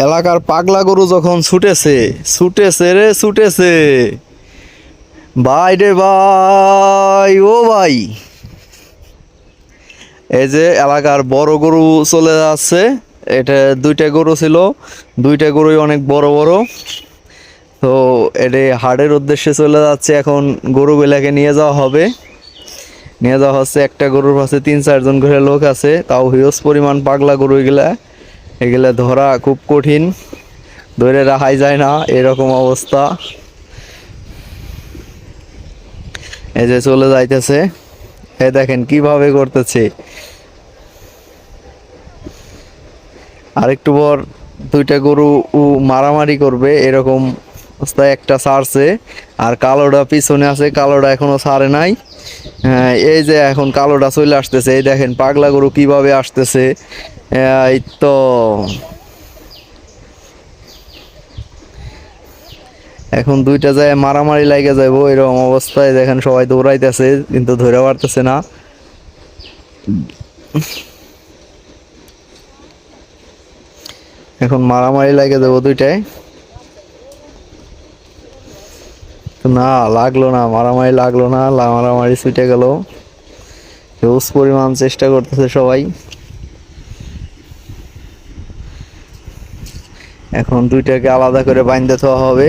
এলাকার পাগলা গরু যখন ছুটেছে, ছুটেছে রে ছুটেছে, ভাই রে ভাই, ও ভাই, এই যে এলাকার বড় গরু চলে যাচ্ছে। এটা দুইটা গরু ছিল, দুইটা গরুই অনেক বড় বড়। তো এটা হাটের উদ্দেশ্যে চলে যাচ্ছে। এখন গরুগুলাকে নিয়ে যাওয়া হবে, নিয়ে যাওয়া হচ্ছে। একটা গরুর পাশে 3-4 জন করে লোক আছে, তাও হিউজ পরিমাণ পাগলা গরু এগুলা। এগুলা ধরা খুব কঠিন, ধরে রাখাই যায় না, এরকম অবস্থা। এই যে চলে যাইতেছে, এই দেখেন কিভাবে করতেছে। আরেকটু পর দুইটা গরু মারামারি করবে এরকম অবস্থায় একটা ছাড়ছে, আর কালোটা পিছনে আছে, কালোটা এখনো ছাড়ে নাই। হ্যাঁ, এই যে এখন কালোটা চলে আসতেছে, এই দেখেন পাগলা গরু কিভাবে আসতেছে। এই তো এখন দুইটা যায় মারামারি লাগে যাবো, এরকম অবস্থায় দেখেন সবাই দৌড়াইতেছে কিন্তু ধরে পারতেছে না। এখন মারামারি লাগে যাবো দুইটায়। না, লাগলো না, মারামারি লাগলো না, মারামারি ছুটে গেল। হিউজ পরিমাণ চেষ্টা করতেছে সবাই। এখন দুইটাকে আলাদা করে বাইন্ধে দেওয়া হবে।